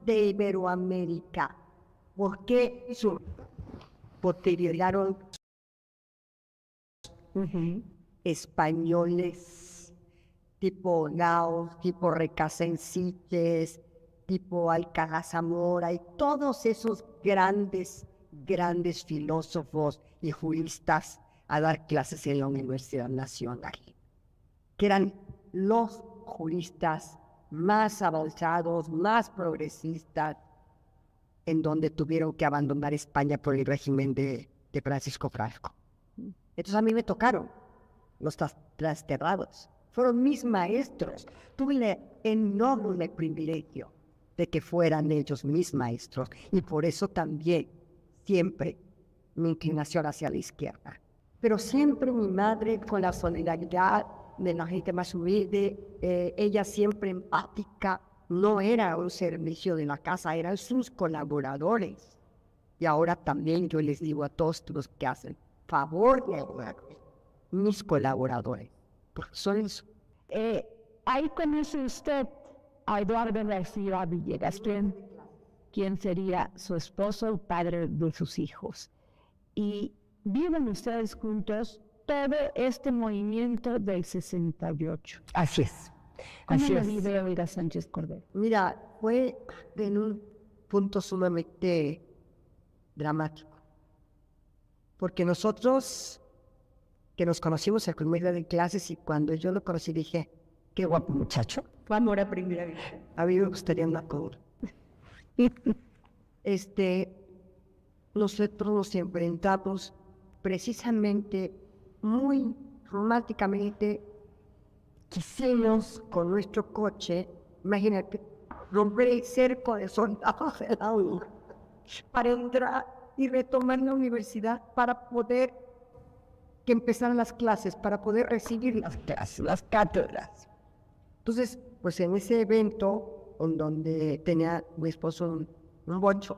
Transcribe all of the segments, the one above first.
de Iberoamérica. ¿Por qué? Porque llegaron españoles tipo Laos, tipo Recasensites, tipo Alcalá Zamora y todos esos grandes filósofos y juristas a dar clases en la Universidad Nacional, que eran los juristas más avanzados, más progresistas, en donde tuvieron que abandonar España por el régimen de Francisco Franco. Entonces a mí me tocaron los trasterrados. Fueron mis maestros. Tuve el enorme privilegio de que fueran ellos mis maestros. Y por eso también siempre mi inclinación hacia la izquierda. Pero siempre mi madre con la solidaridad de la gente más humilde, ella siempre empática, no era un servicio de la casa, eran sus colaboradores. Y ahora también yo les digo a todos los que hacen favor de ayudarme, mis colaboradores, porque son eso. Ahí conoce usted a Eduardo García Villegas, quien sería su esposo, el padre de sus hijos. Y viven ustedes juntos todo este movimiento del 68. Así es. ¿Cómo lo vive Olga Sánchez Cordero? Mira, fue en un punto sumamente dramático. Porque nosotros, que nos conocimos el primer día de clases, y cuando yo lo conocí dije, qué guapo muchacho. Fue amor a primera vista. A mí me gustaría una cobra. Nosotros nos enfrentamos precisamente muy románticamente. Quisimos con nuestro coche, imagínate, romper el cerco de soldados de la U para entrar y retomar la universidad, para poder que empezaran las clases, para poder recibir las clases, las cátedras. Entonces, pues en ese evento, en donde tenía mi esposo un bocho,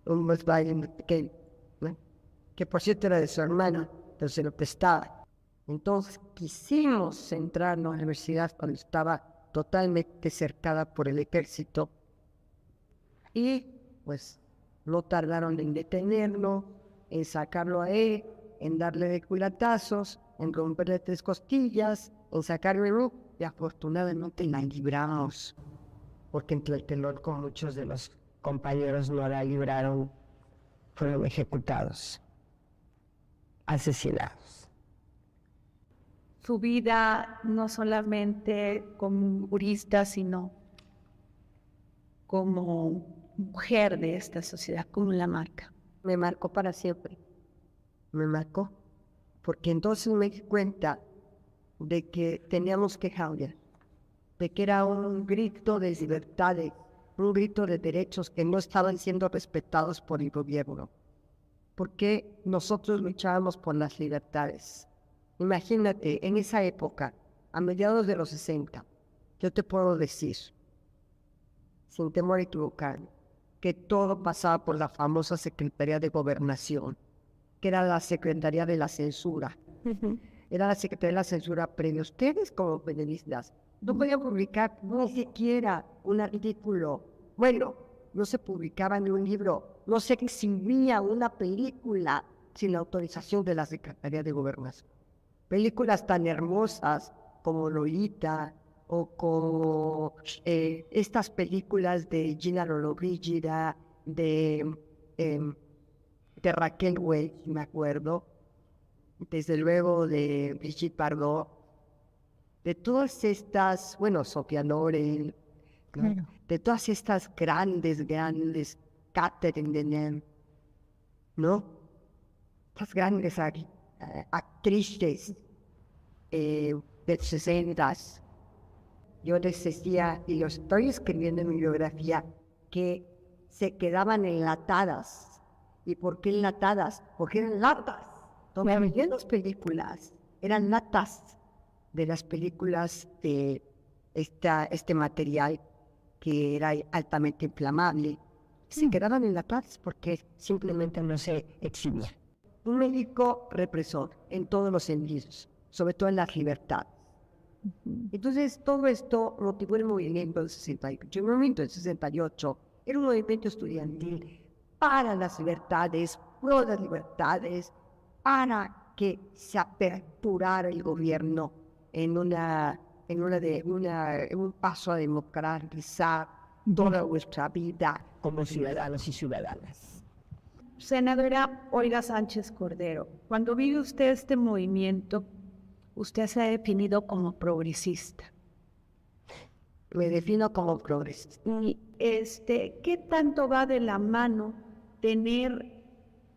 un Volkswagen pequeño, ¿no? Que por cierto era de su hermana, pero se lo prestaba. Entonces quisimos entrar en la universidad cuando estaba totalmente cercada por el ejército, y pues no tardaron en detenerlo, en sacarlo a él, en darle de culatazos, en romperle 3 costillas, en sacarlo, y afortunadamente la libramos, porque entre el temor con muchos de los compañeros no la libraron, fueron ejecutados, asesinados. Su vida no solamente como jurista, sino como mujer de esta sociedad, como la marca. Me marcó para siempre, me marcó, porque entonces me di cuenta de que teníamos que cambiar, de que era un grito de libertades, un grito de derechos que no estaban siendo respetados por el gobierno, porque nosotros luchábamos por las libertades. Imagínate, en esa época, a mediados de los 60, yo te puedo decir, sin temor a equivocarme, que todo pasaba por la famosa Secretaría de Gobernación, que era la Secretaría de la Censura. Era la Secretaría de la Censura previa. Ustedes como periodistas no podían publicar ni siquiera un artículo. Bueno, no se publicaba ni un libro, no se exhibía una película sin la autorización de la Secretaría de Gobernación. Películas tan hermosas como Lolita o como estas películas de Gina Lollobrigida, de Raquel Welch, me acuerdo, desde luego de Brigitte Bardot, de todas estas, bueno, Sofía Loren, ¿no? Claro. De todas estas grandes, Catherine Deneuve, ¿no? Estas grandes actrices de 60. Yo les decía, y lo estoy escribiendo en mi biografía, que se quedaban enlatadas. ¿Y por qué enlatadas? Porque eran latas. Donde veían las películas, eran latas de las películas de este material que era altamente inflamable. Se quedaban enlatadas porque simplemente no se exhibía. Un México represor en todos los sentidos, sobre todo en las libertades. Entonces, todo esto motivó el movimiento del 68. El movimiento del 68 era un movimiento estudiantil para las libertades, pro las libertades, para que se aperturara el gobierno en un paso a democratizar toda nuestra vida como ciudadanos y ciudadanas. Senadora Olga Sánchez Cordero, cuando vive usted este movimiento, usted se ha definido como progresista. Me defino como progresista. Y ¿qué tanto va de la mano tener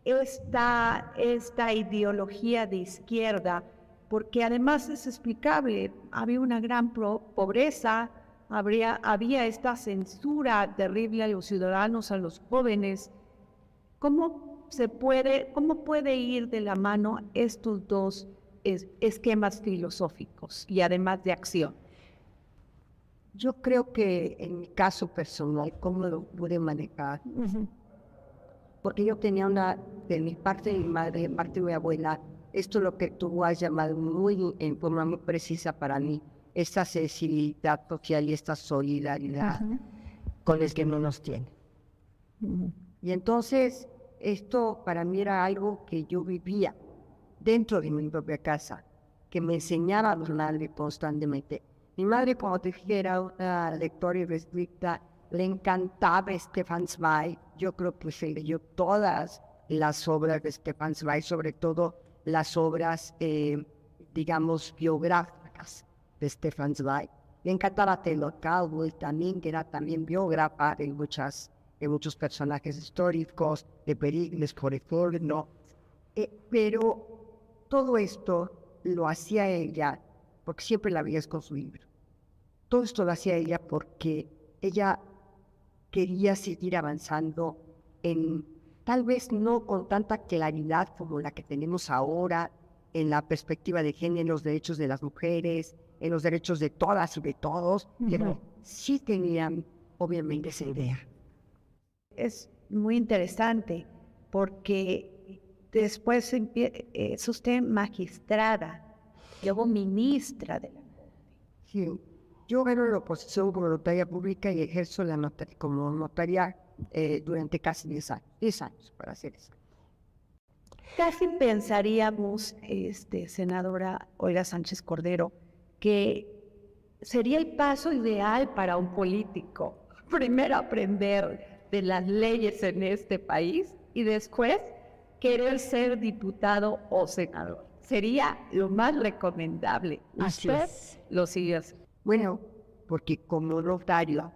esta ideología de izquierda? Porque además es explicable, había una gran pobreza, había esta censura terrible a los ciudadanos, a los jóvenes. ¿Cómo puede ir de la mano estos dos esquemas filosóficos y además de acción? Yo creo que en mi caso personal, ¿cómo lo pude manejar? Porque yo tenía de mi parte de mi madre, de parte de mi abuela, esto es lo que tú has llamado en forma muy precisa para mí, esta sensibilidad social y esta solidaridad con el que no nos tiene. Y entonces, esto para mí era algo que yo vivía dentro de mi propia casa, que me enseñaba a mi madre constantemente. Mi madre, como te dije, era una lectora irrestricta, le encantaba Stefan Zweig. Yo creo que se leyó todas las obras de Stefan Zweig, sobre todo las obras, digamos, biográficas de Stefan Zweig. Le encantaba Taylor Caldwell también, que era también biógrafa de muchos personajes históricos, de Pericles, por ejemplo. Pero todo esto lo hacía ella, porque siempre la veías con su libro. Todo esto lo hacía ella porque ella quería seguir avanzando tal vez no con tanta claridad como la que tenemos ahora, en la perspectiva de género, en los derechos de las mujeres, en los derechos de todas y de todos, pero sí tenían, obviamente, esa idea. Es muy interesante porque después es usted magistrada, luego ministra de la Corte. Sí. Yo gano la oposición como notaria pública y ejerzo como notaria durante casi 10 años, para hacer eso. Casi pensaríamos, senadora Olga Sánchez Cordero, que sería el paso ideal para un político. Primero aprender de las leyes en este país y después querer ser diputado o senador. Sería lo más recomendable. Usted lo sigue haciendo. Bueno, porque como notario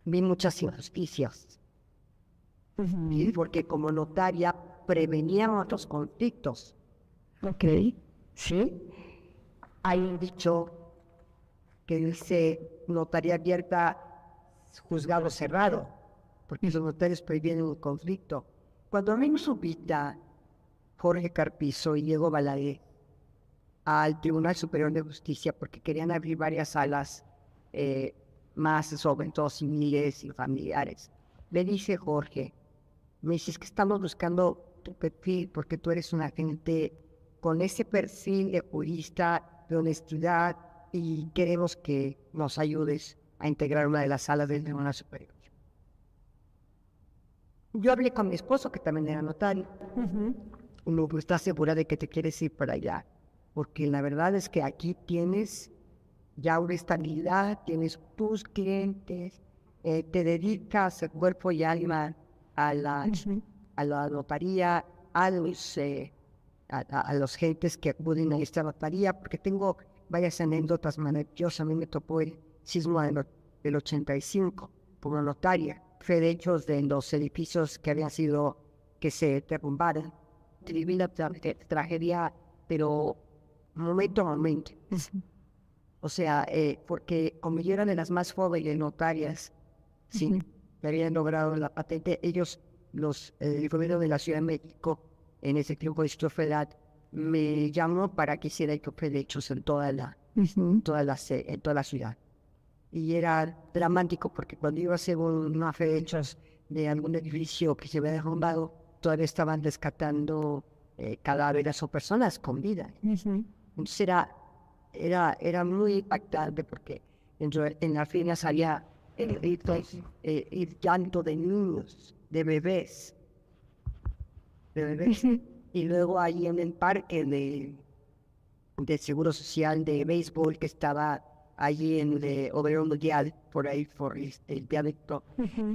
vi muchas injusticias. Y porque como notaria preveníamos los conflictos. Ok. ¿Sí? Hay un dicho que dice notaría abierta, juzgado cerrado, porque los notarios previenen un conflicto. Cuando a mí me invita Jorge Carpizo y Diego Balaguer al Tribunal Superior de Justicia porque querían abrir varias salas más, sobre todo civiles y familiares. Me dice Jorge, me dice, es que estamos buscando tu perfil porque tú eres una gente con ese perfil de jurista, de honestidad, y queremos que nos ayudes a integrar una de las salas del Tribunal Superior. Yo hablé con mi esposo, que también era notario. Uno, pues, ¿estás segura de que te quieres ir para allá? Porque la verdad es que aquí tienes ya una estabilidad, tienes tus clientes, te dedicas el cuerpo y alma a la notaría, a los gentes que acuden a esta notaría, porque tengo varias anécdotas maravillosas. A mí me tocó el sismo del 85 como notaria. Fue de hecho de los edificios que se derrumbaron. Tremenda tragedia, pero momento a momento. O sea, porque como yo era de las más jóvenes notarias, sí, que habían logrado la patente, ellos, el gobierno de la Ciudad de México, en ese tiempo de Distrito Federal, me llamó para que hiciera el cofre de hechos en toda la ciudad. Y era dramático porque cuando iba a hacer una fe de hechos de algún edificio que se había derrumbado, todavía estaban rescatando cadáveres o personas con vida. Entonces era era muy impactante porque en la fila salía el llanto de niños, de bebés. Y luego ahí en el parque de Seguro Social de béisbol que estaba allí en el Obrero Mundial, por ahí, por el viaducto,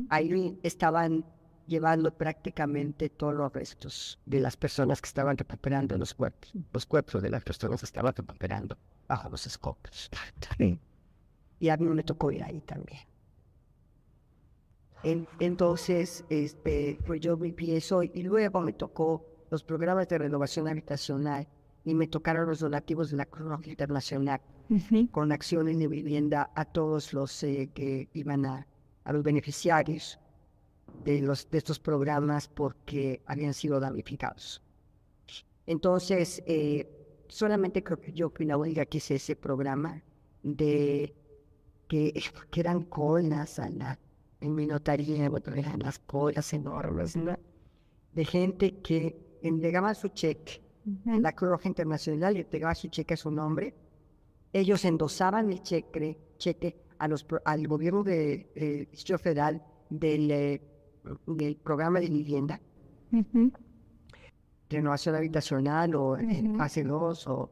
ahí estaban llevando prácticamente todos los restos de las personas que estaban recuperando los cuerpos de las personas que estaban recuperando bajo los escombros. Y a mí me tocó ir ahí también. Entonces, pues yo viví eso y luego me tocó los programas de renovación habitacional y me tocaron los donativos de la Cruz Roja Internacional con acciones de vivienda a todos los que iban a los beneficiarios de estos programas porque habían sido damnificados. Entonces, solamente creo que yo fui la única que hice ese programa que eran colas en mi notaría, eran las colas enormes, ¿no? De gente que entregaba su cheque, la Cruz Roja Internacional le entregaba su cheque a su nombre, ellos endosaban el cheque al gobierno del Distrito Federal del programa de vivienda, renovación habitacional o fase 2 o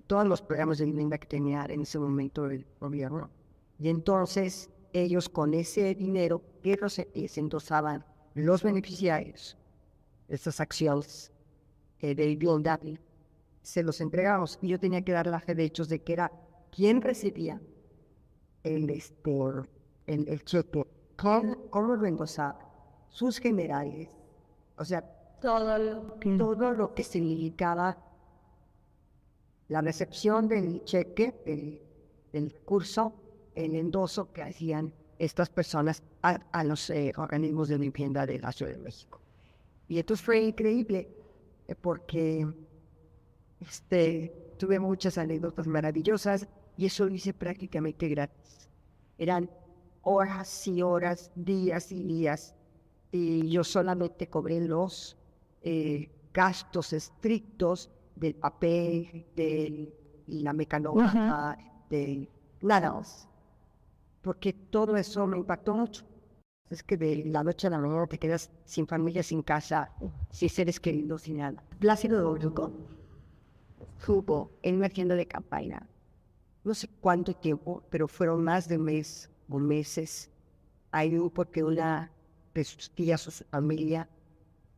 todos los programas de vivienda que tenía en ese momento el gobierno. Y entonces ellos con ese dinero que se endosaban los beneficiarios, estas acciones de vivienda, se los entregamos y yo tenía que dar la fe de hechos de que era quien recibía el cheque, cómo lo endosaba, sus generales, o sea, todo lo que significaba la recepción del cheque, del recurso, el endoso que hacían estas personas a los organismos de vivienda de la Ciudad de México. Y esto fue increíble porque tuve muchas anécdotas maravillosas y eso lo hice prácticamente gratis. Eran horas y horas, días y días, y yo solamente cobré los gastos estrictos del papel, de la mecanógrafa, de nada más. Porque todo eso me impactó mucho. Es que de la noche a la mañana te quedas sin familia, sin casa, sin seres queridos, sin nada. Plácido Domingo estuvo en una tienda de campaña, no sé cuánto tiempo, pero fueron más de un mes o meses. Ahí porque una de sus tías o su familia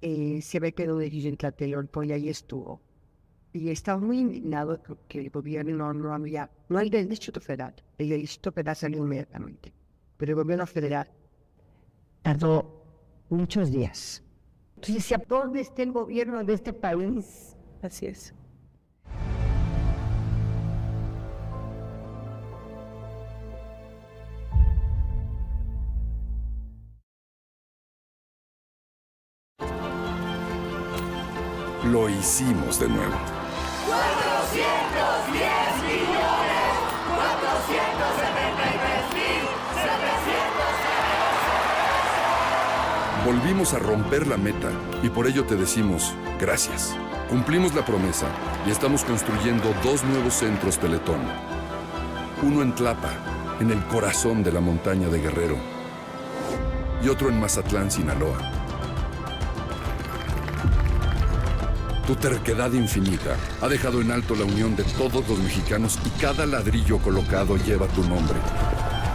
se había quedado de en Tlatelolco y ahí estuvo. Y estaba muy indignado porque el gobierno no el del Distrito Federal, el del Distrito Federal salió inmediatamente, pero el gobierno federal tardó muchos días. Entonces decía, ¿dónde está el gobierno de este país? Así es. Lo hicimos de nuevo. 410 millones, 473,700. Volvimos a romper la meta y por ello te decimos gracias. Cumplimos la promesa y estamos construyendo 2 nuevos centros Teletón. Uno en Tlapa, en el corazón de la montaña de Guerrero, y otro en Mazatlán, Sinaloa. Tu terquedad infinita ha dejado en alto la unión de todos los mexicanos y cada ladrillo colocado lleva tu nombre.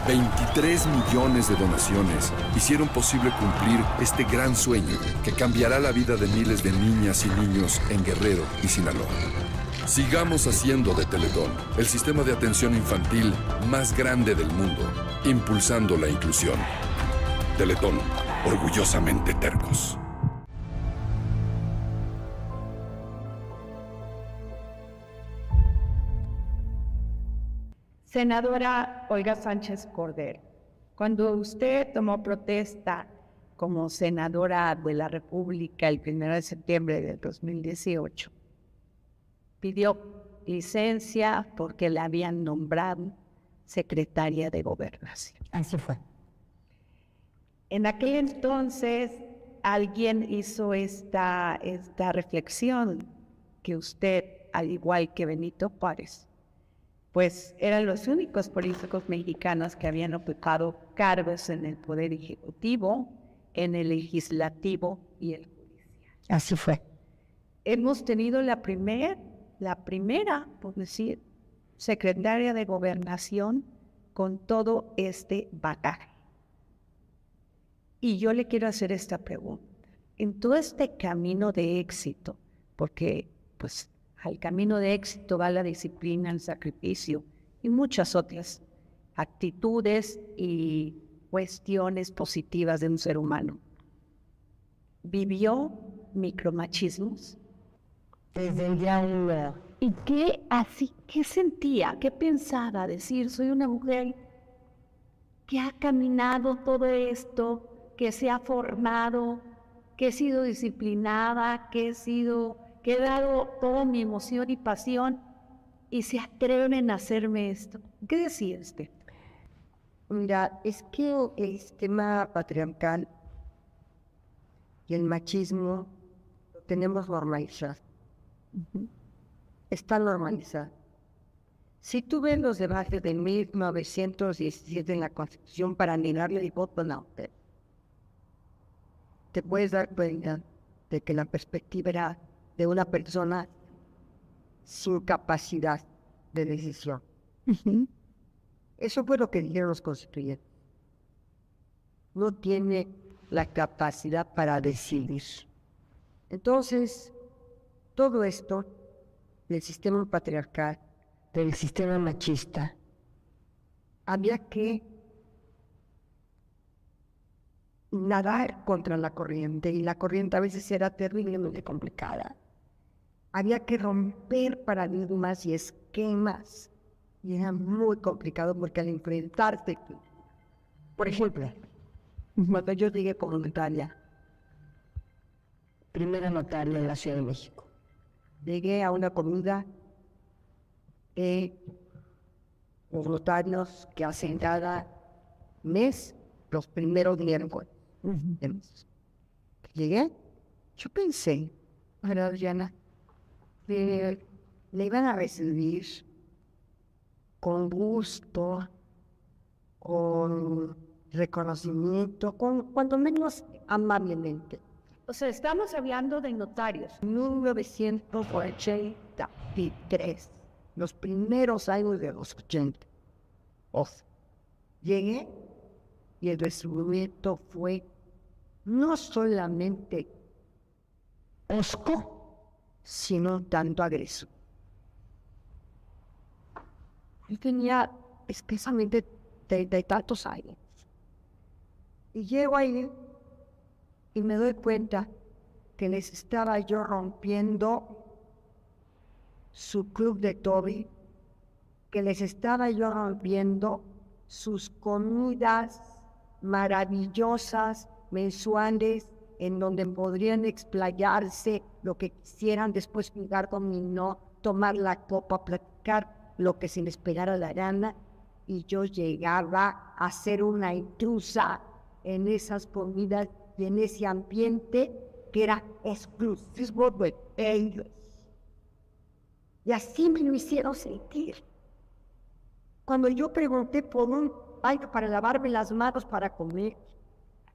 23 millones de donaciones hicieron posible cumplir este gran sueño que cambiará la vida de miles de niñas y niños en Guerrero y Sinaloa. Sigamos haciendo de Teletón el sistema de atención infantil más grande del mundo, impulsando la inclusión. Teletón, orgullosamente tercos. Senadora Olga Sánchez Cordero, cuando usted tomó protesta como senadora de la República el 1 de septiembre del 2018, pidió licencia porque la habían nombrado secretaria de Gobernación. Así fue. En aquel entonces alguien hizo esta reflexión que usted, al igual que Benito Juárez, pues eran los únicos políticos mexicanos que habían ocupado cargos en el Poder Ejecutivo, en el Legislativo y el Judicial. Así fue. Hemos tenido la primera, por decir, secretaria de Gobernación con todo este bagaje. Y yo le quiero hacer esta pregunta. En todo este camino de éxito, porque pues al camino de éxito va la disciplina, el sacrificio y muchas otras actitudes y cuestiones positivas de un ser humano. ¿Vivió micromachismos? Desde el día uno. ¿Y qué sentía? ¿Qué pensaba? Decir, soy una mujer que ha caminado todo esto, que se ha formado, que he sido disciplinada, que he dado toda mi emoción y pasión, y se atreven a hacerme esto. ¿Qué decía usted? Mira, es que el sistema patriarcal y el machismo lo tenemos normalizado. Está normalizado. Si tú ves los debates de 1917 en la Constitución para negarle el voto a la mujer, te puedes dar cuenta de que la perspectiva era de una persona sin capacidad de decisión. Eso fue lo que dijeron los constituyentes. No tiene la capacidad para decidir. Entonces, todo esto del sistema patriarcal, del sistema machista, había que nadar contra la corriente, y la corriente a veces era terriblemente complicada. Había que romper paradigmas y esquemas, y era muy complicado porque al enfrentarse, por ejemplo, cuando yo llegué como notaria, primera notaria de la Ciudad de México, llegué a una comida de los notarios que hacen cada mes los primeros miércoles. Llegué, yo pensé, bueno, Diana, le iban a recibir con gusto, con reconocimiento, cuando menos amablemente. O sea, estamos hablando de notarios. 1983, los primeros años de los 80. Llegué y el recibimiento fue no solamente hosco, sino tanto agresivo. Yo tenía escasamente 30 y tantos años. Y llego ahí y me doy cuenta que les estaba yo rompiendo su club de Toby, que les estaba yo rompiendo sus comidas maravillosas, mensuales, en donde podrían explayarse lo que quisieran, después jugar dominó, tomar la copa, platicar lo que se les pegara la gana, y yo llegaba a ser una intrusa en esas comidas y en ese ambiente que era exclusivo de ellos. Y así me lo hicieron sentir. Cuando yo pregunté por un baño para lavarme las manos para comer,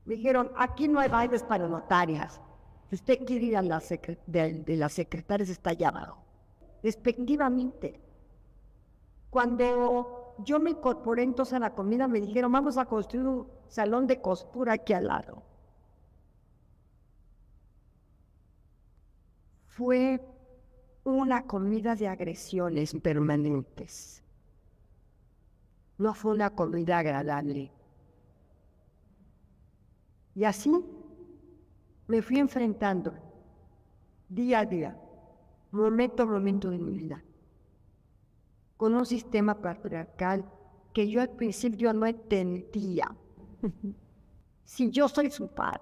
me dijeron, aquí no hay baños para notarias. Si usted quiere ir a las secretarias, está llamado. Despectivamente. Cuando yo me incorporé entonces a la comida, me dijeron, vamos a construir un salón de costura aquí al lado. Fue una comida de agresiones permanentes. No fue una comida agradable. Y así me fui enfrentando día a día, momento a momento de mi vida, con un sistema patriarcal que yo al principio no entendía. Si yo soy su padre,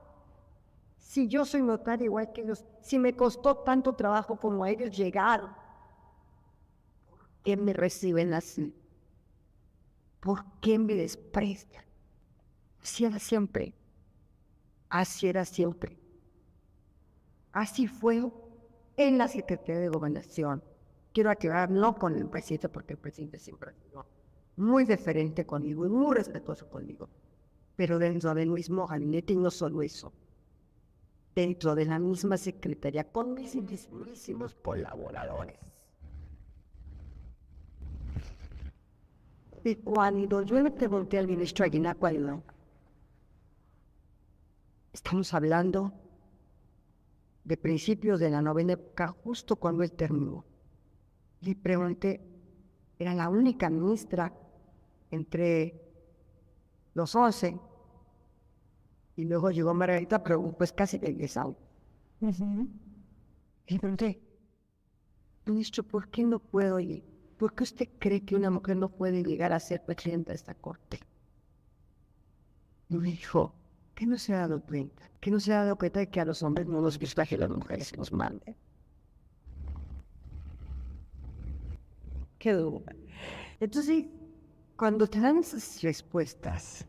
si yo soy notaria igual que ellos, si me costó tanto trabajo como a ellos llegar, ¿por qué me reciben así? ¿Por qué me desprecian? Así era siempre. Así era siempre. Así fue en la Secretaría de Gobernación, quiero aclarar, no con el presidente, porque el presidente siempre ha sido muy deferente conmigo y muy respetuoso conmigo, pero dentro del mismo gabinete, y no solo eso, dentro de la misma secretaría, con mis mismísimos colaboradores. Y cuando yo le pregunté al ministro Aguinacuaro, estamos hablando de principios de la novena época, justo cuando él terminó. Le pregunté, era la única ministra entre los 11, y luego llegó Margarita, pero pues casi regresado. Le pregunté, ministro, ¿por qué no puedo ir? ¿Por qué usted cree que una mujer no puede llegar a ser presidenta de esta corte? Y me dijo, ¿qué no se ha dado cuenta? ¿Que no se ha dado cuenta de que a los hombres no nos gusta que las mujeres nos manden? Qué duro. Entonces, cuando te dan esas respuestas,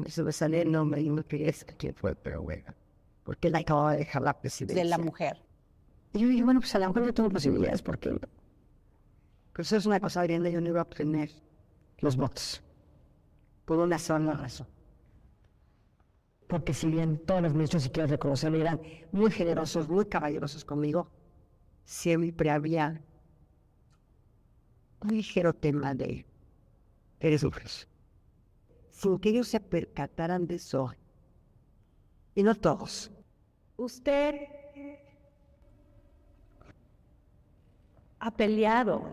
se me sale el nombre y no quería decir quién fue, pero bueno, porque la acababa de dejar la presidencia. De la mujer. Y yo dije, bueno, pues a lo mejor yo tengo posibilidades, porque no. Pero eso es una cosa grande, yo no iba a obtener los votos, por una sola razón. Porque si bien todos los ministros, si quiero reconocerlo, eran muy generosos, muy caballerosos conmigo, siempre había un ligero tema de eres mujeres. Sin que ellos se percataran de eso. Y no todos. Usted ha peleado,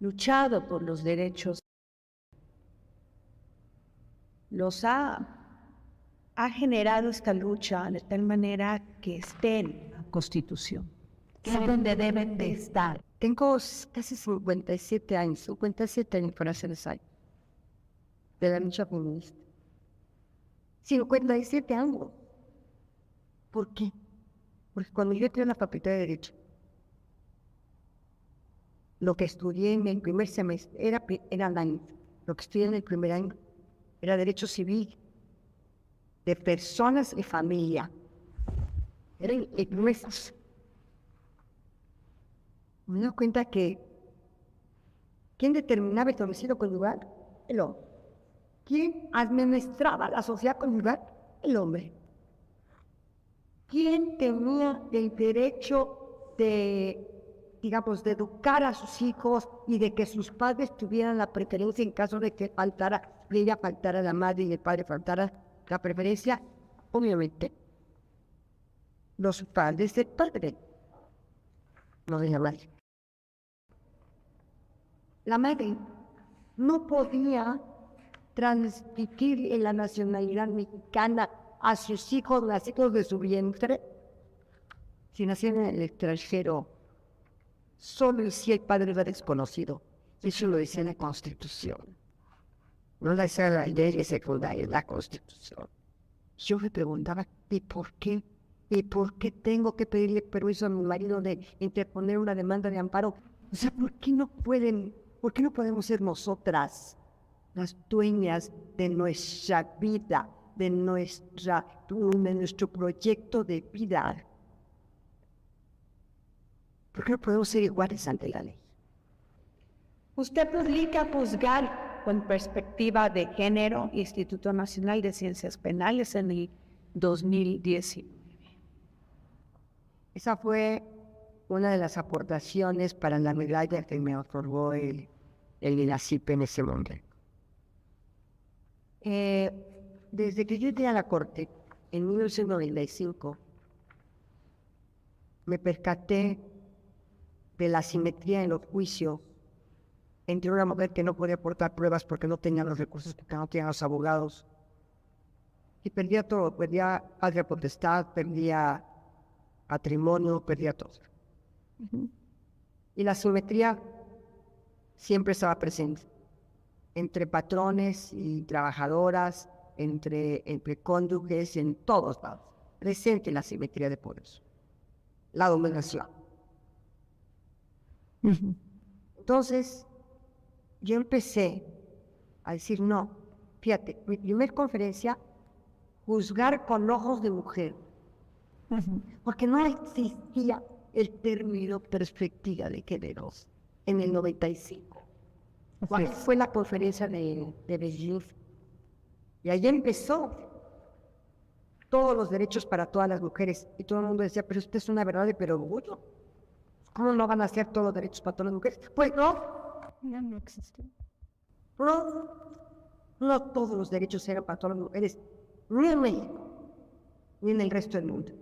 luchado por los derechos. Ha generado esta lucha de tal manera que esté en la Constitución, que es donde deben de estar. Tengo casi 57 años para ser exacto, de la lucha feminista. 57 años. ¿Por qué? Porque cuando yo entré en la Facultad de Derecho, lo que estudié en el primer semestre era lo que estudié en el primer año era Derecho Civil, de personas y familia. Era el primer semestre. Me doy cuenta que ¿quién determinaba el domicilio conyugal? El hombre. ¿Quién administraba la sociedad conyugal? El hombre. ¿Quién tenía el derecho de, digamos, de educar a sus hijos y de que sus padres tuvieran la preferencia en caso de que ella faltara la madre y el padre faltara la preferencia? Obviamente, los padres del padre, no de la madre. La madre no podía transmitir la nacionalidad mexicana a sus hijos nacidos de su vientre si nacían en el extranjero, solo si el padre era desconocido. Eso lo decía la Constitución. No la decía la ley secundaria, la Constitución. Yo me preguntaba, ¿y por qué? ¿Y por qué tengo que pedirle permiso a mi marido de interponer una demanda de amparo? O sea, ¿por qué no podemos ser nosotras las dueñas de nuestra vida, de nuestro proyecto de vida? ¿Por qué no podemos ser iguales ante la ley? Usted publica Juzgar con Perspectiva de Género, Instituto Nacional de Ciencias Penales, en el 2019. Esa fue una de las aportaciones para la medalla que me otorgó el INACIP en ese momento. Desde que yo entré a la Corte, en 1995, me percaté de la asimetría en los juicios entre una mujer que no podía aportar pruebas porque no tenía los recursos, porque no tenía los abogados, y perdía todo, perdía patria potestad, perdía patrimonio, perdía todo. Y la asimetría siempre estaba presente, entre patrones y trabajadoras, entre cónyuges, en todos lados, presente la asimetría de poderes, la dominación. Entonces, yo empecé a decir, no, fíjate, mi primer conferencia, juzgar con ojos de mujer, porque no existía el término perspectiva de género en el 95. ¿Cuál fue la conferencia de Beijing? Y ahí empezó todos los derechos para todas las mujeres. Y todo el mundo decía, pero esto es una verdad de perogrullo. ¿Cómo no van a hacer todos los derechos para todas las mujeres? Pues no. No existe. No todos los derechos eran para todas las mujeres, ni en México, ni en el resto del mundo.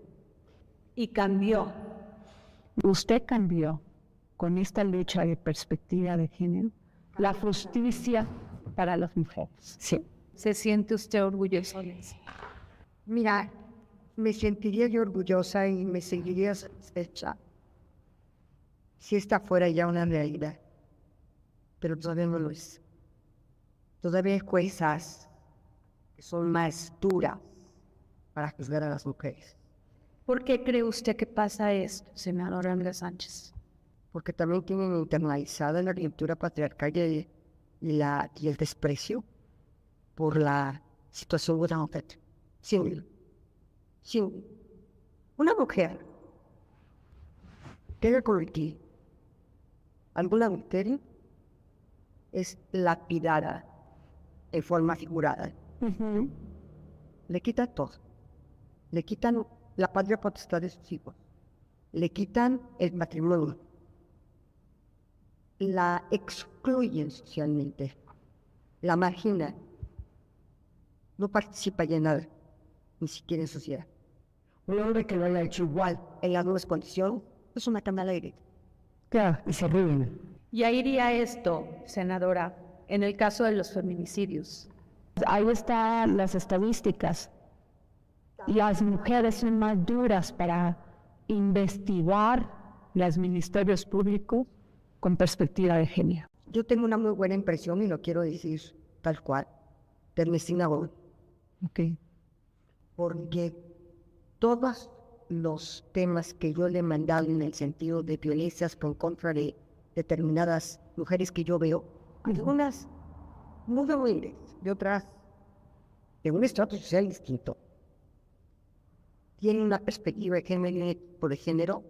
Y cambió. Usted cambió con esta lucha de perspectiva de género la justicia para las mujeres. Sí. ¿Se siente usted orgulloso de eso? Mira, me sentiría yo orgullosa y me seguiría satisfecha si esta fuera ya una realidad, pero todavía no lo es. Todavía hay juezas que son más duras para juzgar a las mujeres. ¿Por qué cree usted que pasa esto, senadora Andrea Sánchez? Porque también tienen internalizada la cultura patriarcal y el desprecio por la situación de la mujer. Si una mujer debe cometer algún adulterio, es lapidada en forma figurada. Le quitan todo. Le quitan la patria potestad de sus hijos. Le quitan el matrimonio. La excluyen socialmente. La marginan. No participa ya en nada, ni siquiera en sociedad. Un hombre que lo haya hecho igual en las nuevas condiciones es una cama al aire. Claro, y se ríen. Y ahí iría esto, senadora, en el caso de los feminicidios. Ahí están las estadísticas. Las mujeres son más duras para investigar los ministerios públicos con perspectiva de género. Yo tengo una muy buena impresión y lo quiero decir tal cual, de Ernestina Godoy. Okay. Porque todos los temas que yo le he mandado en el sentido de violencias por contra de determinadas mujeres que yo veo, algunas muy humildes, de otras de un estrato social distinto, tienen una perspectiva de género,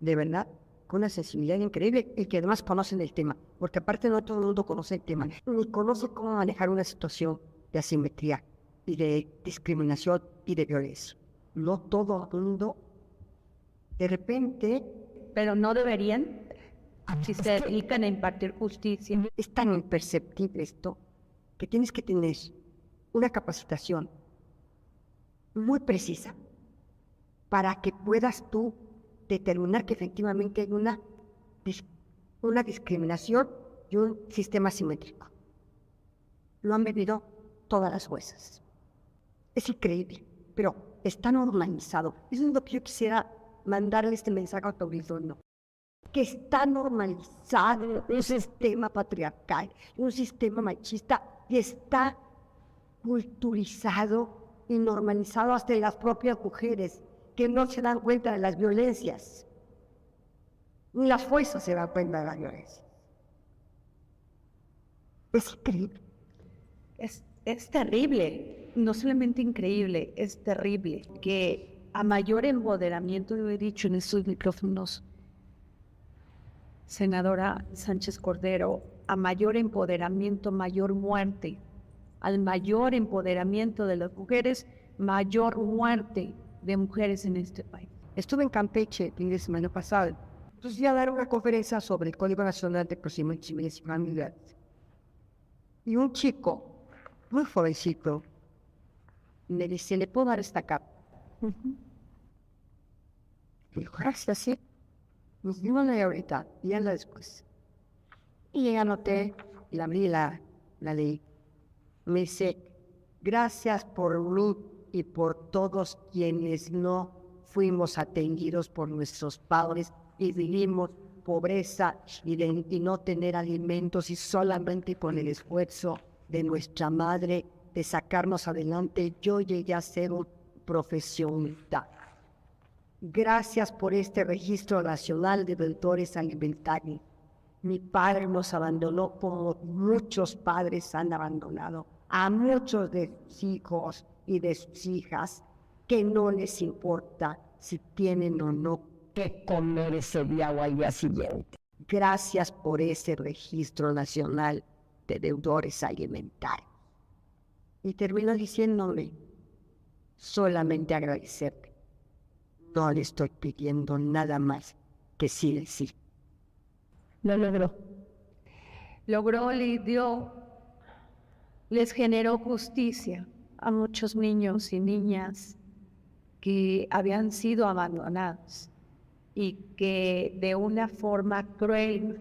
de verdad, con una sensibilidad increíble y que además conocen el tema, porque aparte no todo el mundo conoce el tema, ni conoce cómo manejar una situación de asimetría y de discriminación y de violencia. No todo el mundo, de repente, Pero no deberían, si se dedican a impartir justicia. es tan imperceptible esto que tienes que tener una capacitación muy precisa para que puedas tú determinar que efectivamente hay una discriminación y un sistema simétrico. Lo han vivido todas las juezas. Es increíble, pero está normalizado. Eso es lo que yo quisiera mandarle este mensaje a tu auditorio. Que está normalizado un sistema patriarcal, un sistema machista, y está culturizado y normalizado hasta en las propias mujeres, que no se dan cuenta de las violencias. Ni las fuerzas se dan cuenta de las violencias. Es increíble. Es terrible, no solamente increíble, es terrible que a mayor empoderamiento, lo he dicho en estos micrófonos, senadora Sánchez Cordero, a mayor empoderamiento, mayor muerte. Al mayor empoderamiento de las mujeres, mayor muerte de mujeres en este país. Estuve en Campeche el fin de semana pasado. Entonces fui a dar una conferencia sobre el Código Nacional de Procedimientos Civiles y Familiares. Y un chico, muy jovencito, me dice, ¿le puedo dar esta capa? Y dijo, gracias, sí. Nos dimos la ahorita, y ya la después. Y ya anoté, y la abrí, la leí. Me dice, gracias por mí y por todos quienes no fuimos atendidos por nuestros padres y vivimos pobreza y no tener alimentos, y solamente con el esfuerzo de nuestra madre de sacarnos adelante, yo llegué a ser un profesionista. Gracias por este registro nacional de deudores alimentarios. Mi padre nos abandonó como muchos padres han abandonado a muchos de sus hijos y de sus hijas, que no les importa si tienen o no qué comer ese día o al día siguiente. Gracias por ese registro nacional de deudores alimentarios. Y termino diciéndome, solamente agradecerte. No le estoy pidiendo nada más que sí decir. Lo logró. Logró, les generó justicia a muchos niños y niñas que habían sido abandonados y que de una forma cruel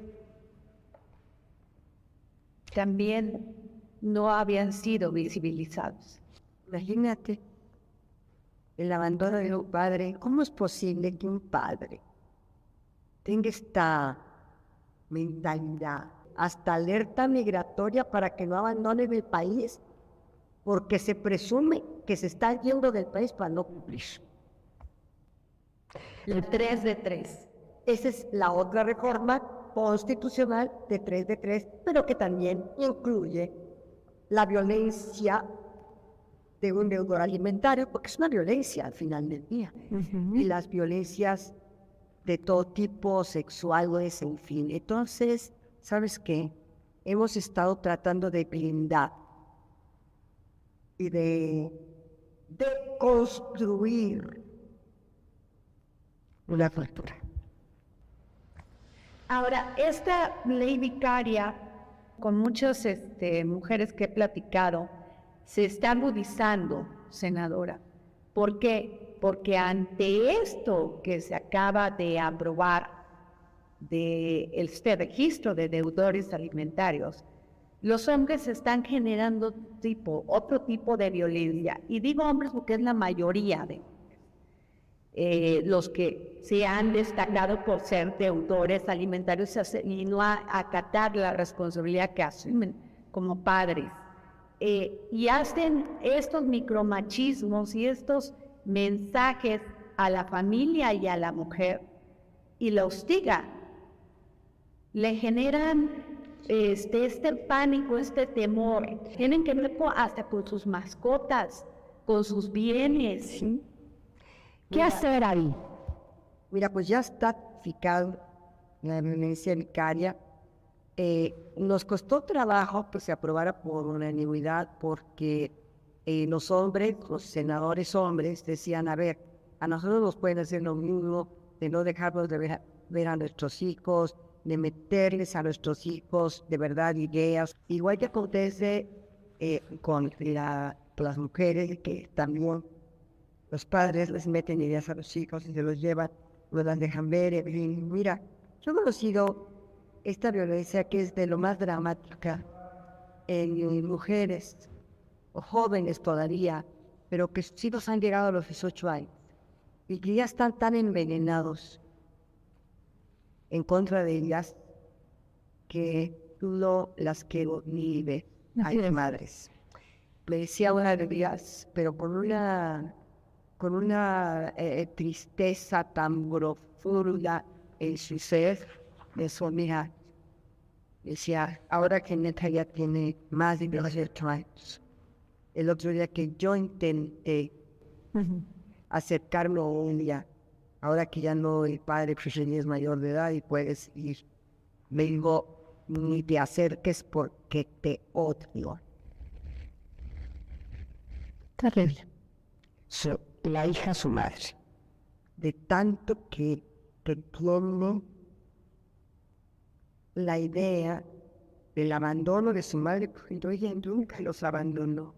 también no habían sido visibilizados. Imagínate el abandono de un padre. ¿Cómo es posible que un padre tenga esta mentalidad, hasta alerta migratoria para que no abandonen el país, porque se presume que se están yendo del país para no cumplir? El 3 de 3. Esa es la otra reforma constitucional de 3 de 3, pero que también incluye la violencia de un deudor alimentario, porque es una violencia al final del día. Y las violencias de todo tipo, sexuales, en fin. Entonces, ¿sabes qué? Hemos estado tratando de blindar y de construir una cultura. Ahora, esta ley vicaria, con muchas mujeres que he platicado, se está agudizando, senadora. ¿Por qué? Porque ante esto que se acaba de aprobar este registro de deudores alimentarios, los hombres están generando otro tipo de violencia. Y digo hombres porque es la mayoría de los que se han destacado por ser deudores alimentarios y no acatar la responsabilidad que asumen como padres. Y hacen estos micromachismos y estos mensajes a la familia y a la mujer y la hostigan. Le generan este pánico, este temor. Tienen que ver hasta con sus mascotas, con sus bienes. ¿Sí? ¿Qué hacer ahí? Mira, pues ya está tipificado la violencia vicaria. Nos costó trabajo que se aprobara por unanimidad porque los hombres, los senadores hombres, decían, a ver, a nosotros nos pueden hacer lo mismo de no dejarnos de ver a nuestros hijos, de meterles a nuestros hijos de verdad ideas. Igual que acontece con las mujeres, que también los padres les meten ideas a los hijos y se los llevan, los las dejan ver. Y mira, yo he conocido esta violencia que es de lo más dramática en mujeres o jóvenes todavía, pero que sus hijos han llegado a los 18 años y que ya están tan envenenados en contra de ellas que tú no las quiero ni ver. Ay, madres. Me decía una de ellas, pero con una tristeza tan profunda en su ser, de su amiga. Decía, ahora que neta ya tiene más de 18 años, el otro día que yo intenté acercarme a un día, ahora que ya no, el padre pues ya es mayor de edad y puedes ir, me digo, ni te acerques porque te odio. Terrible. La hija a su madre. De tanto que tiene la idea del abandono de su madre, porque ella nunca los abandonó.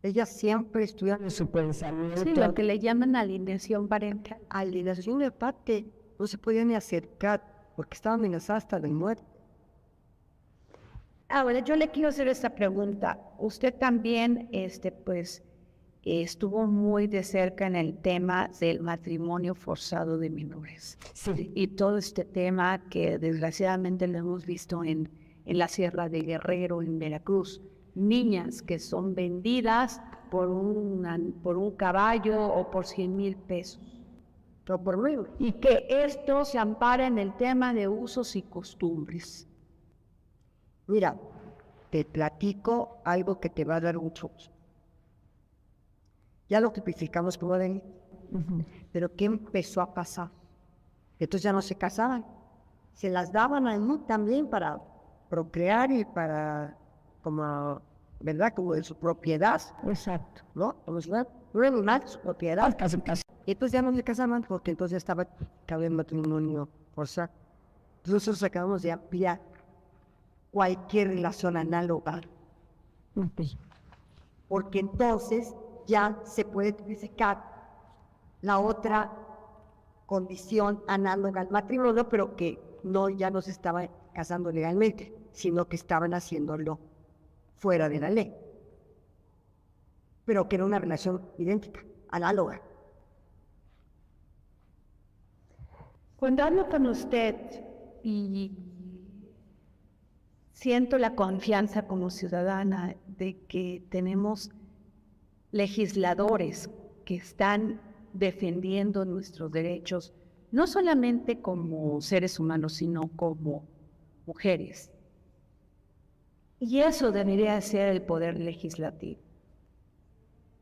Ella siempre estuvo en su pensamiento. Sí, lo que le llaman alineación parental. Alienación de parte, no se podía ni acercar porque estaba amenazada hasta de muerte. Ahora, yo le quiero hacer esta pregunta. Usted también, estuvo muy de cerca en el tema del matrimonio forzado de menores. Sí. Y todo este tema que desgraciadamente lo hemos visto en la Sierra de Guerrero, en Veracruz. Niñas que son vendidas por un caballo o por 100,000 pesos. No por luego. Y que esto se ampara en el tema de usos y costumbres. Mira, te platico algo que te va a dar mucho gusto. Ya lo tipificamos como delito. Pero ¿qué empezó a pasar? Entonces ya no se casaban. Se las daban a mí también para procrear y para, como, ¿verdad? Como de su propiedad, Exacto. ¿no? Como si fuera un animal de su propiedad. Y entonces ya no se casaban porque entonces estaba cada vez matrimonio forzado. Entonces nosotros acabamos de ampliar cualquier relación análoga, Ok. porque entonces ya se puede tipificar la otra condición análoga al matrimonio, pero que no ya no se estaba casando legalmente, sino que estaban haciéndolo fuera de la ley, pero que era una relación idéntica, análoga. Cuando hablo con usted y siento la confianza como ciudadana de que tenemos legisladores que están defendiendo nuestros derechos, no solamente como seres humanos, sino como mujeres. Y eso debería ser el poder legislativo.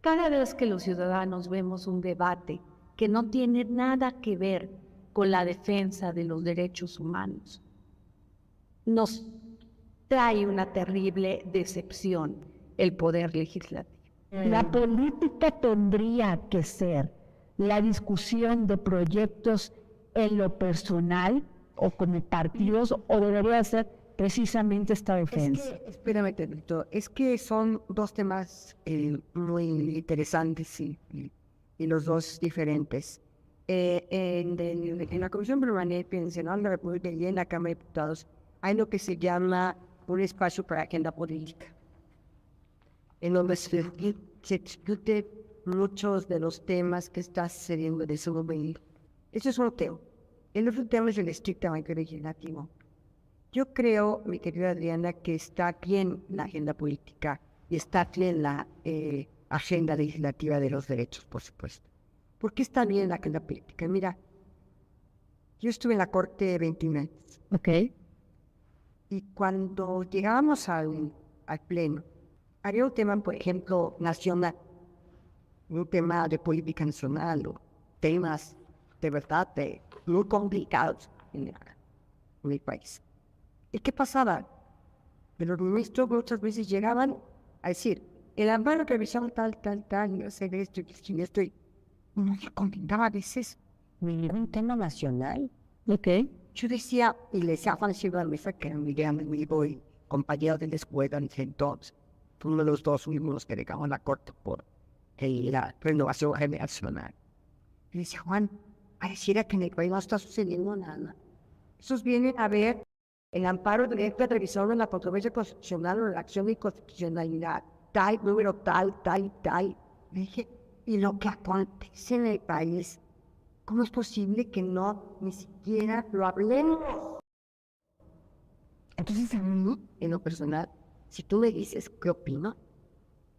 Cada vez que los ciudadanos vemos un debate que no tiene nada que ver con la defensa de los derechos humanos, nos trae una terrible decepción el poder legislativo. La política tendría que ser la discusión de proyectos en lo personal o con partidos, o debería ser precisamente esta defensa. Espérame, Tito, es que son dos temas muy interesantes y los dos diferentes. En la Comisión Permanente Nacional de la República y en la Cámara de Diputados hay lo que se llama un espacio para agenda política, en donde se discute muchos de los temas que está sucediendo en ese momento. Eso es un tema. El otro tema es el estrictamente legislativo. Yo creo, mi querida Adriana, que está bien la agenda política y está bien la agenda legislativa de los derechos, por supuesto. ¿Por qué está bien la agenda política? Mira, yo estuve en la Corte 21 años. Ok. Y cuando llegábamos al Pleno, había un tema, por ejemplo, nacional, un tema de política nacional o temas de verdad muy complicados en el país. ¿Y qué pasaba? Los ministros muchas veces llegaban a decir, el amparo revisamos tal, y hacer esto y esto. Y no se comentaba a veces un tema nacional. Ok. Yo decía, y le decía a Juan Silva Mesa, que era mi gran amigo y compañero de la escuela en ese entonces, fue uno de los dos últimos que llegamos a la Corte por la renovación generacional. Y decía, Juan, pareciera que en el país no está sucediendo nada. Esos vienen a ver el amparo directo de revisión de la controversia constitucional o la acción de inconstitucionalidad, tal, número tal. Me dije, y lo que acontece en el país, ¿cómo es posible que no ni siquiera lo hablemos? Entonces, a mí, en lo personal, si tú me dices qué opino,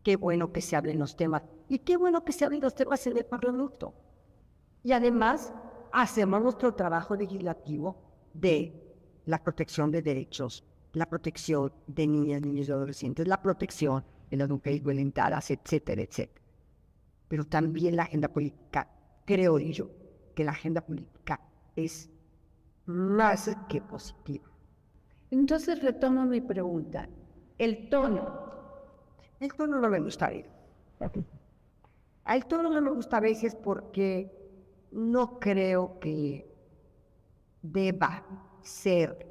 qué bueno que se hablen los temas, y qué bueno que se hablen los temas en el Parlamento. Y además, hacemos nuestro trabajo legislativo de la protección de derechos, la protección de niñas, niños y adolescentes, la protección de las mujeres violentadas, etcétera, etcétera. Pero también la agenda política, creo yo, que la agenda política es más que positiva. Entonces retomo mi pregunta. El tono. El tono no me gusta a veces. El tono no me gusta a veces porque no creo que deba ser,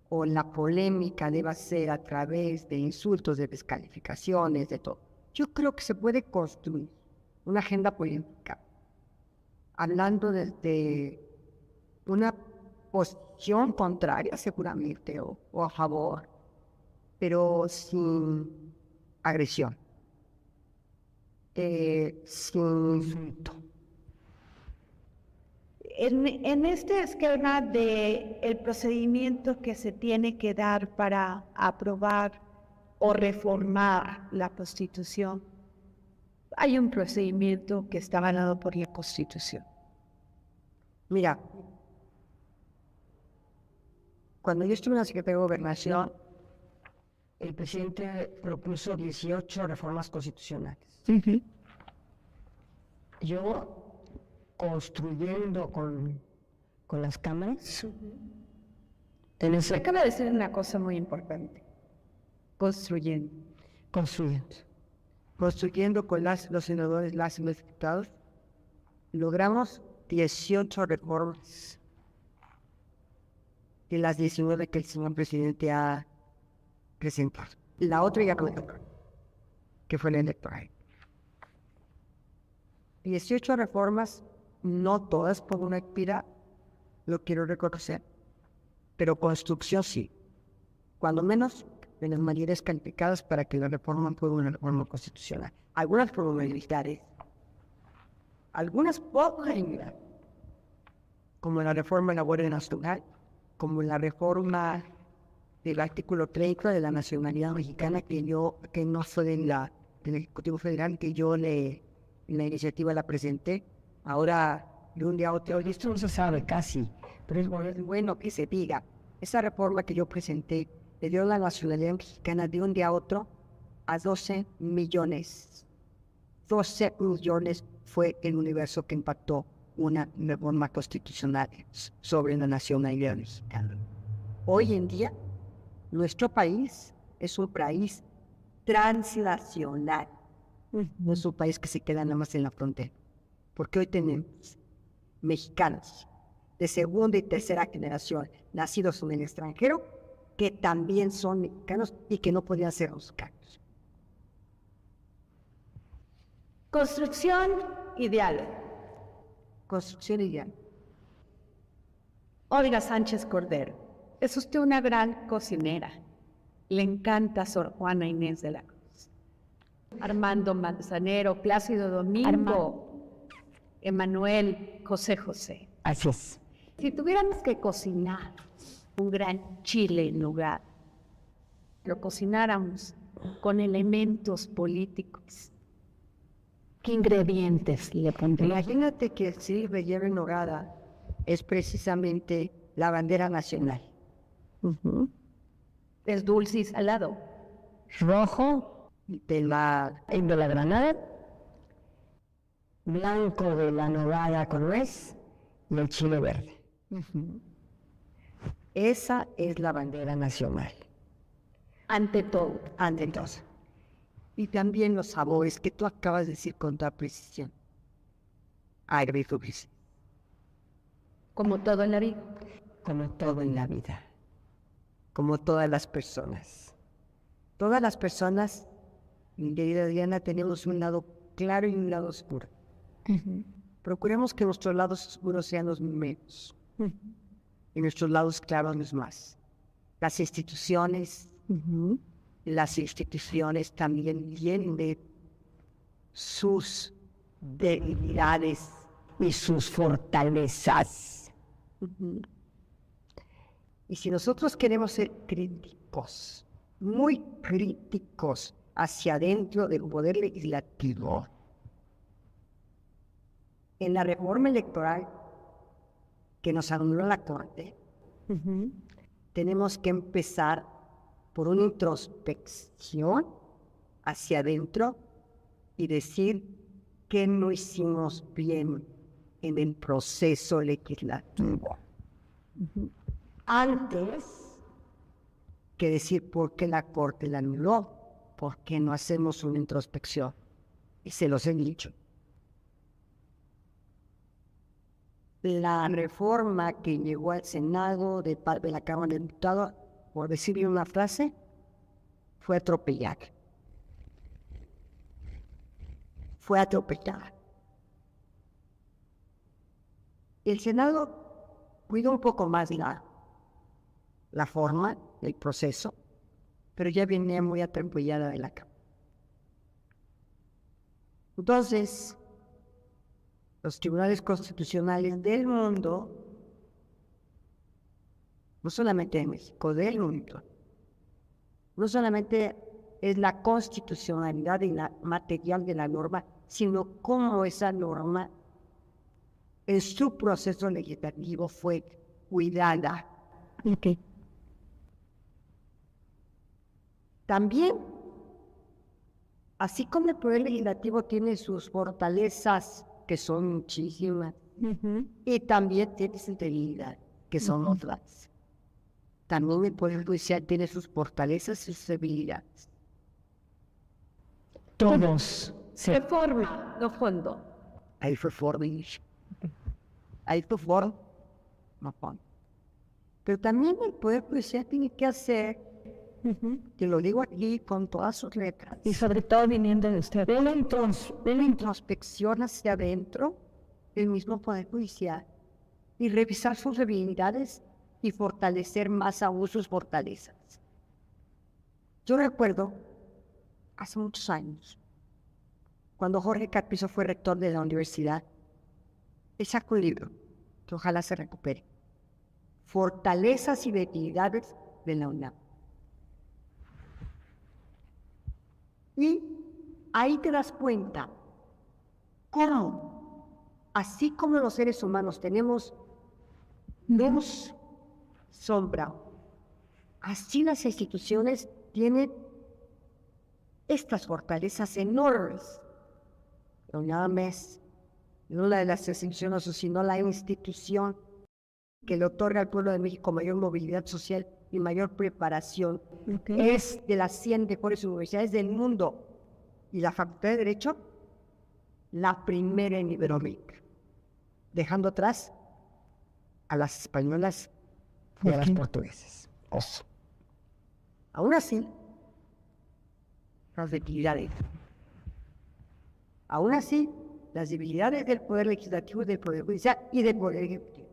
o la polémica deba ser a través de insultos, de descalificaciones, de todo. Yo creo que se puede construir una agenda política hablando desde una posición contraria seguramente o a favor, pero sin agresión, sin insulto. En este esquema de el procedimiento que se tiene que dar para aprobar o reformar la Constitución, hay un procedimiento que está avalado por la Constitución. Mira, cuando yo estuve en la Secretaría de Gobernación, el presidente propuso 18 reformas constitucionales. Yo, construyendo con con las cámaras. Se acaba de decir una cosa muy importante. Construyendo. Construyendo con los senadores, los diputados, logramos 18 reformas de las 19 que el señor presidente ha presentado. La otra ya no, que fue la electoral. 18 reformas, no todas por una expira, lo quiero reconocer, pero construcción sí. Cuando menos de las mayorías calificadas para que la reforma fuera una reforma constitucional. Algunas probabilidades, algunas pocas, como la reforma de la Guardia Nacional, como la reforma del artículo 30 de la nacionalidad mexicana que no fue del Ejecutivo Federal, que yo en la iniciativa la presenté. Ahora, de un día a otro, esto no se sabe casi, pero es bueno que se diga. Esa reforma que yo presenté le dio la nacionalidad mexicana de un día a otro a 12 millones. 12 millones fue el universo que impactó una reforma constitucional sobre la nacionalidad mexicana. Hoy en día, nuestro país es un país transnacional. No es un país que se queda nada más en la frontera. Porque hoy tenemos mexicanos de segunda y tercera generación nacidos en el extranjero que también son mexicanos y que no podían ser mexicanos. Construcción y diálogo. Construcción y diálogo. Olga Sánchez Cordero, es usted una gran cocinera. Le encanta Sor Juana Inés de la Cruz. Armando Manzanero, Plácido Domingo, Emanuel, José José. Así es. Si tuviéramos que cocinar un gran chile en lugar, lo cocináramos con elementos políticos, ¿qué ingredientes le pondríamos? Imagínate que el chile relleno en nogada es precisamente la bandera nacional. Es dulce y salado. Rojo de la granada, blanco de la nogada con nuez y el chile verde. Esa es la bandera nacional. Ante todo. Ante todo. Y también los sabores que tú acabas de decir con toda precisión. Agridulce. Como todo en la vida. Como todo en la vida. Como todas las personas. Todas las personas, mi querida Diana, tenemos un lado claro y un lado oscuro. Procuremos que nuestros lados oscuros sean los menos. Y nuestros lados claros los más. Las instituciones también tienen sus debilidades y sus fortalezas. Y si nosotros queremos ser críticos, muy críticos hacia adentro del poder legislativo, en la reforma electoral que nos anuló la Corte, tenemos que empezar por una introspección hacia adentro y decir que no hicimos bien en el proceso legislativo. Antes que decir por qué la Corte la anuló, por qué no hacemos una introspección. Y se los he dicho. La reforma que llegó al Senado de la Cámara de Diputados, por decirle una frase, fue atropellada. Fue atropellada. El Senado cuidó un poco más la forma, el proceso, pero ya venía muy atropellada de la Cámara. Entonces, los tribunales constitucionales del mundo, no solamente de México, del mundo, no solamente es la constitucionalidad y la material de la norma, sino cómo esa norma en su proceso legislativo fue cuidada. También, así como el Poder Legislativo tiene sus fortalezas, que son muchísimas, Y también tiene sus debilidades, que son otras. También el Poder Judicial tiene sus fortalezas y sus debilidades. Todos se Reforma, no fondo. Hay reformas. Hay reformas. No fondo. Pero también el Poder Judicial tiene que hacer, te lo digo aquí con todas sus letras, y sobre todo viniendo de usted. de la introspección hacia adentro del mismo Poder Judicial y revisar sus debilidades y fortalecer más aún sus fortalezas. Yo recuerdo, hace muchos años, cuando Jorge Carpizo fue rector de la universidad, él sacó un libro, que ojalá se recupere, Fortalezas y debilidades de la UNAM. Y ahí te das cuenta cómo, así como los seres humanos tenemos luz, sombra, así las instituciones tienen estas fortalezas enormes. La UNAM es no la de las instituciones, sino la institución que le otorga al pueblo de México mayor movilidad social y mayor preparación. Es de las 100 mejores universidades del mundo. Y la Facultad de Derecho, la primera en Iberoamérica, dejando atrás a las españolas y a las portuguesas. Aún así, las debilidades. Aún así, las debilidades del Poder Legislativo, del Poder Judicial y del Poder Ejecutivo.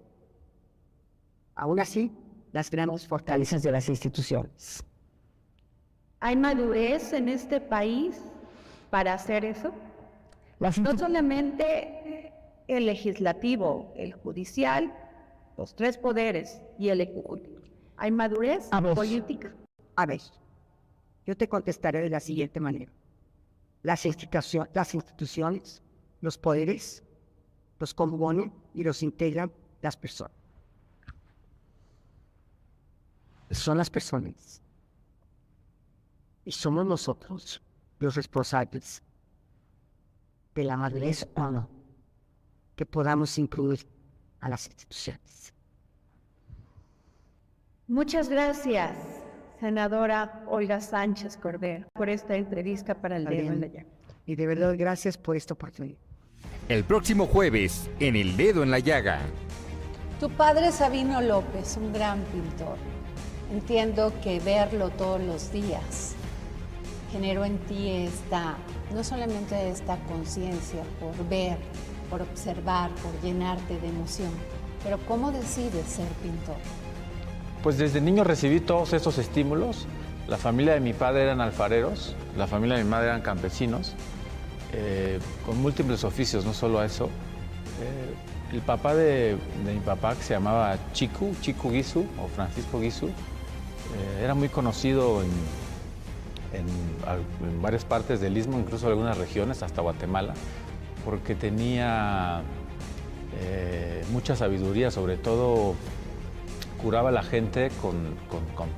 Aún así, las grandes fortalezas de las instituciones. ¿Hay madurez en este país para hacer eso? No solamente el legislativo, el judicial, los tres poderes y el ejecutivo. ¿Hay madurez política? A ver, yo te contestaré de la siguiente manera. Las instituciones, los poderes, los componen y los integran las personas. Son las personas. Y somos nosotros los responsables de la madurez o no que podamos incluir a las instituciones. Muchas gracias, senadora Olga Sánchez Cordero, por esta entrevista para El Dedo en la Llaga. Y de verdad, gracias por esta oportunidad. El próximo jueves, en El Dedo en la Llaga. Tu padre Sabino López, un gran pintor. Entiendo que verlo todos los días generó en ti no solamente esta conciencia por ver, por observar, por llenarte de emoción, pero ¿cómo decides ser pintor? Pues desde niño recibí todos estos estímulos. La familia de mi padre eran alfareros, la familia de mi madre eran campesinos, con múltiples oficios, no solo eso. El papá de mi papá, que se llamaba Chico Guizu, o Francisco Guizu, era muy conocido en varias partes del Istmo, incluso en algunas regiones, hasta Guatemala, porque tenía mucha sabiduría, sobre todo curaba a la gente con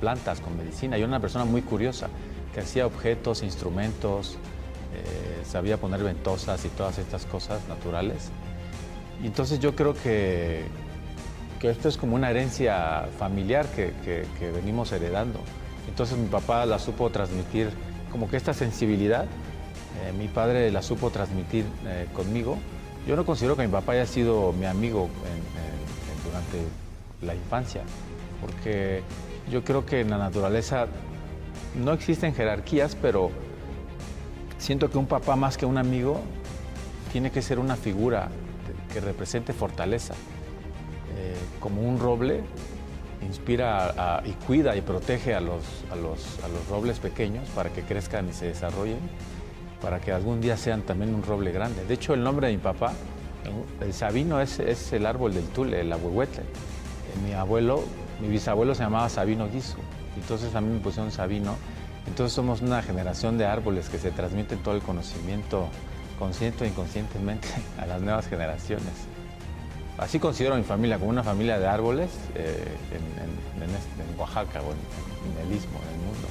plantas, con medicina. Y era una persona muy curiosa, que hacía objetos, instrumentos, sabía poner ventosas y todas estas cosas naturales. Y entonces yo creo que esto es como una herencia familiar que venimos heredando. Entonces mi papá la supo transmitir, como que esta sensibilidad, mi padre la supo transmitir conmigo. Yo no considero que mi papá haya sido mi amigo durante la infancia, porque yo creo que en la naturaleza no existen jerarquías, pero siento que un papá más que un amigo tiene que ser una figura que represente fortaleza. Como un roble, inspira y cuida y protege a los robles pequeños para que crezcan y se desarrollen, para que algún día sean también un roble grande. De hecho, el nombre de mi papá, el Sabino, es el árbol del tule, el ahuehuetle. Mi bisabuelo se llamaba Sabino Guizu, entonces a mí me pusieron Sabino. Entonces somos una generación de árboles que se transmiten todo el conocimiento, consciente o inconscientemente, a las nuevas generaciones. Así considero a mi familia como una familia de árboles en Oaxaca o en el Istmo, en el mundo.